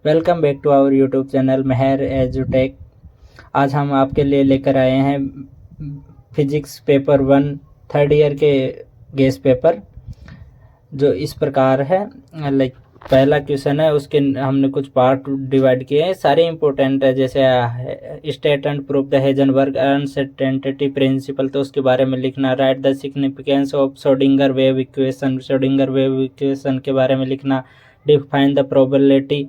Welcome back to our YouTube channel Mehar एजुटेक। आज हम आपके लिए लेकर आए हैं फिजिक्स पेपर 1 थर्ड ईयर के गेस पेपर, जो इस प्रकार है। लाइक पहला क्वेश्चन है, उसके हमने कुछ पार्ट डिवाइड किए हैं, सारे इंपॉर्टेंट है। जैसे state and prove the Heisenberg uncertainty principle, तो उसके बारे में लिखना। Right the significance of Schrodinger wave equation, Schrodinger wave equation के बारे में लिखना। Define the probability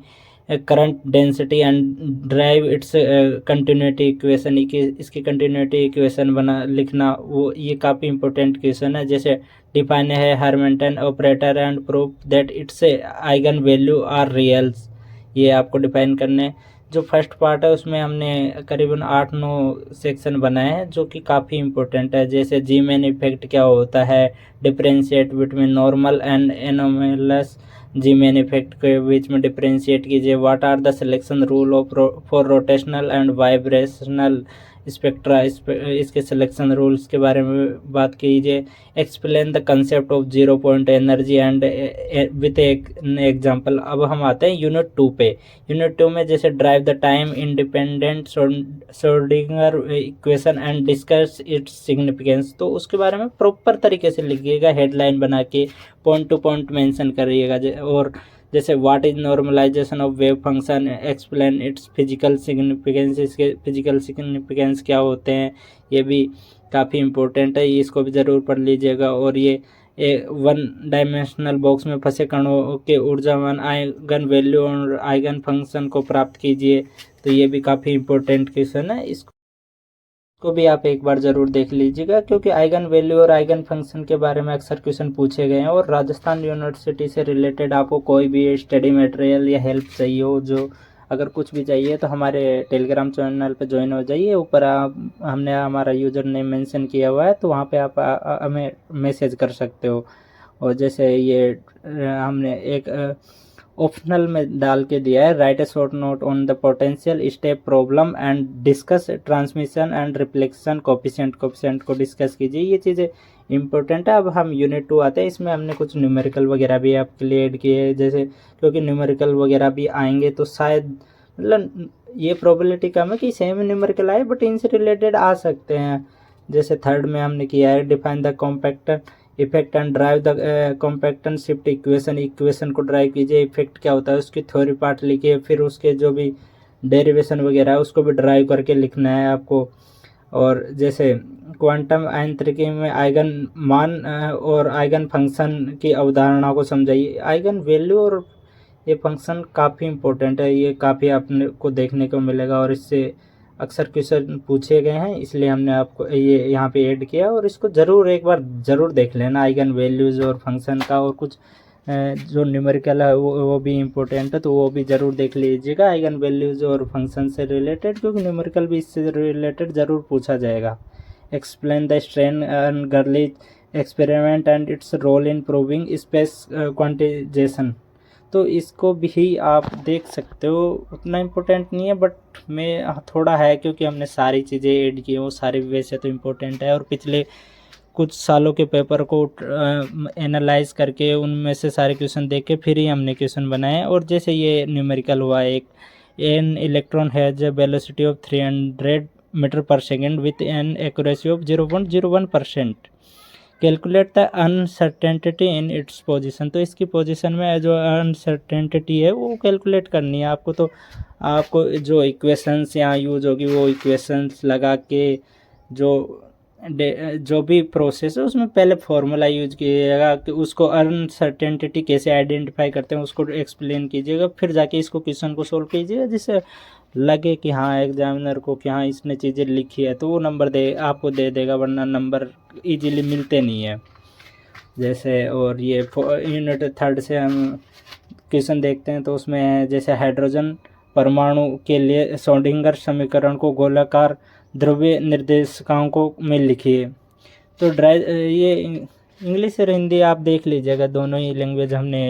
current density and drive it's continuity equation, इसकी कंटिन्यूटी इक्वेशन बना लिखना। वो ये काफ़ी इंपॉर्टेंट क्वेश्चन है। जैसे डिफाइन है Hamilton operator and proof that it's eigen value are reals, ये आपको डिफाइन करने। जो फर्स्ट पार्ट है उसमें हमने करीबन 8-9 सेक्शन बनाए हैं, जो कि काफ़ी इंपॉर्टेंट है। जैसे जी मैन इफेक्ट क्या होता है, differentiate between normal and anomalous, Zeeman effect के बीच में डिफरेंशिएट कीजिए। What are the selection rule of for rotational and vibrational spectra, इसके सिलेक्शन रूल्स के बारे में बात कीजिए। Explain the concept of zero point energy and with एक एग्जांपल। अब हम आते हैं यूनिट 2 पे। यूनिट 2 में जैसे drive the time independent Schrodinger equation and discuss its significance, तो उसके बारे में प्रॉपर तरीके से लिखिएगा, हेडलाइन बना के पॉइंट टू पॉइंट मेंशन करिएगा। और जैसे what is normalization of wave function, explain its physical significance, इसके फिजिकल सिग्निफिकेंस क्या होते हैं, ये भी काफ़ी इंपॉर्टेंट है, इसको भी ज़रूर पढ़ लीजिएगा। और ये वन डायमेंशनल बॉक्स में फंसे कणों के ऊर्जावान आइगन वैल्यू और आइगन फंक्शन को प्राप्त कीजिए, तो ये भी काफ़ी इंपॉर्टेंट क्वेश्चन है। इसको भी आप एक बार ज़रूर देख लीजिएगा, क्योंकि आइगन वैल्यू और आइगन फंक्शन के बारे में अक्सर क्वेश्चन पूछे गए हैं। और राजस्थान यूनिवर्सिटी से रिलेटेड आपको कोई भी स्टडी मटेरियल या हेल्प चाहिए हो, जो अगर कुछ भी चाहिए तो हमारे टेलीग्राम चैनल पे ज्वाइन हो जाइए। ऊपर हमने हमारा यूज़र नेम मेंशन किया हुआ है, तो वहाँ पे आप हमें मैसेज कर सकते हो। और जैसे ये हमने एक ऑप्शनल में डाल के दिया है, right A short note on the potential step problem and discuss transmission and reflection coefficient को डिस्कस कीजिए। ये चीज़ें इंपॉर्टेंट है। अब हम यूनिट 2 आते हैं, इसमें हमने कुछ न्यूमेरिकल वगैरह भी आपके लिए ऐड किए हैं। जैसे क्योंकि न्यूमेरिकल वगैरह भी आएंगे तो शायद मतलब ये प्रोबेबिलिटी कम है कि सेम न्यूमेरिकल आए, बट इनसे रिलेटेड आ सकते हैं। जैसे थर्ड में हमने किया है, define the Compton effect and derive the Compton shift equation को ड्राइव कीजिए। इफेक्ट क्या होता है उसकी थ्योरी पार्ट लिखिए, फिर उसके जो भी डेरिवेशन वगैरह है उसको भी ड्राइव करके लिखना है आपको। और जैसे क्वांटम यांत्रिकी में आइगन मान और आइगन फंक्शन की अवधारणा को समझाइए। आइगन वैल्यू और ये फंक्शन काफ़ी इंपॉर्टेंट है, ये काफ़ी आपने को देखने को मिलेगा और इससे अक्सर क्वेश्चन पूछे गए हैं, इसलिए हमने आपको ये यहाँ पे ऐड किया। और इसको ज़रूर एक बार ज़रूर देख लेना, आइगन वैल्यूज़ और फंक्शन का। और कुछ जो न्यूमेरिकल है वो भी इम्पोर्टेंट है, तो वो भी ज़रूर देख लीजिएगा आइगन वैल्यूज़ और फंक्शन से रिलेटेड, क्योंकि न्यूमेरिकल भी इससे रिलेटेड ज़रूर पूछा जाएगा। Explain the Stern and Gerlach experiment and its role in proving space quantization, तो इसको भी आप देख सकते हो। उतना इम्पोर्टेंट नहीं है, बट मैं थोड़ा है, क्योंकि हमने सारी चीज़ें ऐड की हैं, वो सारी वैसे तो इम्पोर्टेंट है। और पिछले कुछ सालों के पेपर को एनालाइज करके उनमें से सारे क्वेश्चन देख के फिर ही हमने क्वेश्चन बनाए। और जैसे ये न्यूमेरिकल हुआ, एक an electron has a velocity of 300 metre पर second with an accuracy of 0.01%, calculate the uncertainty in its position, तो इसकी पोजीशन में जो अनसर्टेनिटी है वो कैलकुलेट करनी है आपको। तो आपको जो इक्वेशंस यहाँ यूज होगी वो इक्वेशंस लगा के जो भी प्रोसेस है उसमें पहले फॉर्मूला यूज कीजिएगा कि उसको अनसर्टेनिटी कैसे आइडेंटिफाई करते हैं उसको एक्सप्लेन कीजिएगा, फिर जाके इसको क्वेश्चन को सोल्व कीजिएगा, जिससे लगे कि हाँ एग्जामिनर को कि हाँ इसने चीज़ें लिखी है, तो वो नंबर आपको दे देगा, वरना नंबर इजीली मिलते नहीं है। जैसे और ये यूनिट 3 से हम क्वेश्चन देखते हैं, तो उसमें जैसे हाइड्रोजन परमाणु के लिए श्रोडिंगर समीकरण को गोलाकार ध्रुवीय निर्देशांकों में लिखिए। तो ये इंग्लिश और हिंदी आप देख लीजिएगा, दोनों ही लैंग्वेज हमने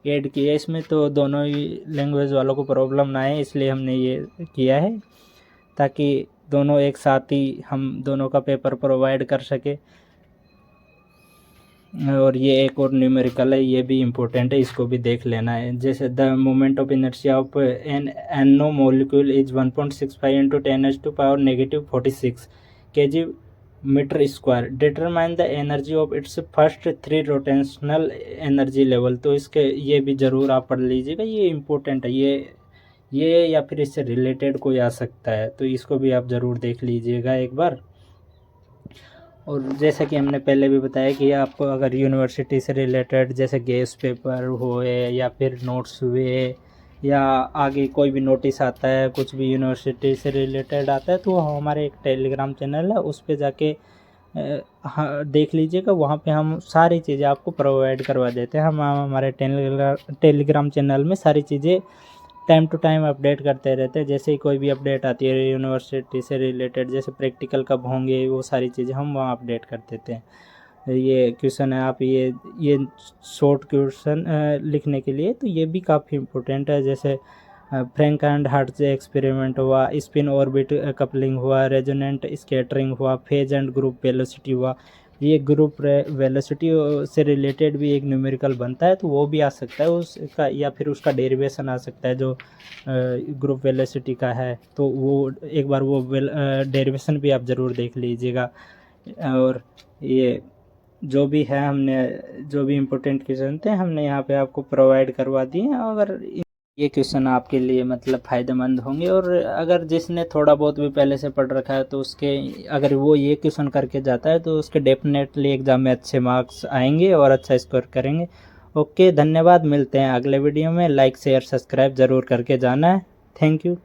ऐड की है इसमें, तो दोनों ही लैंग्वेज वालों को प्रॉब्लम ना आए, इसलिए हमने ये किया है, ताकि दोनों एक साथ ही हम दोनों का पेपर प्रोवाइड कर सके। और ये एक और न्यूमेरिकल है, ये भी इम्पोर्टेंट है, इसको भी देख लेना है। जैसे the moment of inertia of an NO molecule is 1.65 into 10⁻⁻46 kg metre square. Determine the energy of its first 3 rotational energy level. तो इसके ये भी ज़रूर आप पढ़ लीजिएगा, ये इम्पोर्टेंट है। ये या फिर इससे रिलेटेड कोई आ सकता है, तो इसको भी आप ज़रूर देख लीजिएगा एक बार। और जैसा कि हमने पहले भी बताया कि आपको अगर यूनिवर्सिटी से रिलेटेड जैसे गेस्ट पेपर हुए या फिर नोट्स हुए या आगे कोई भी नोटिस आता है, कुछ भी यूनिवर्सिटी से रिलेटेड आता है, तो हमारे एक टेलीग्राम चैनल है, उस पे जाके हाँ देख लीजिएगा। वहाँ पे हम सारी चीज़ें आपको प्रोवाइड करवा देते हैं। हम हमारे टेलीग्राम चैनल में सारी चीज़ें टाइम टू टाइम अपडेट करते रहते हैं। जैसे ही कोई भी अपडेट आती है यूनिवर्सिटी से रिलेटेड, जैसे प्रैक्टिकल कब होंगे, वो सारी चीज़ें हम वहाँ अपडेट कर देते हैं। ये क्वेश्चन है, आप ये शॉर्ट क्वेश्चन लिखने के लिए तो ये भी काफ़ी इम्पोर्टेंट है। जैसे फ्रैंक एंड हर्ट्ज एक्सपेरिमेंट हुआ, स्पिन ऑर्बिट कपलिंग हुआ, रेजोनेंट स्कैटरिंग हुआ, फेज एंड ग्रुप वेलोसिटी हुआ। ये ग्रुप वेलोसिटी से रिलेटेड भी एक न्यूमेरिकल बनता है, तो वो भी आ सकता है उसका, या फिर उसका डेरिवेशन आ सकता है जो ग्रुप वेलोसिटी का है। तो वो एक बार वो डेरिवेशन भी आप ज़रूर देख लीजिएगा। और ये जो भी है, हमने जो भी इम्पोर्टेंट क्वेश्चन थे हमने यहाँ पे आपको प्रोवाइड करवा दिए हैं। अगर ये क्वेश्चन आपके लिए मतलब फ़ायदेमंद होंगे, और अगर जिसने थोड़ा बहुत भी पहले से पढ़ रखा है तो उसके अगर वो ये क्वेश्चन करके जाता है तो उसके डेफिनेटली एग्ज़ाम में अच्छे मार्क्स आएंगे और अच्छा स्कोर करेंगे। ओके, धन्यवाद, मिलते हैं अगले वीडियो में। लाइक शेयर सब्सक्राइब ज़रूर करके जाना है। Thank you.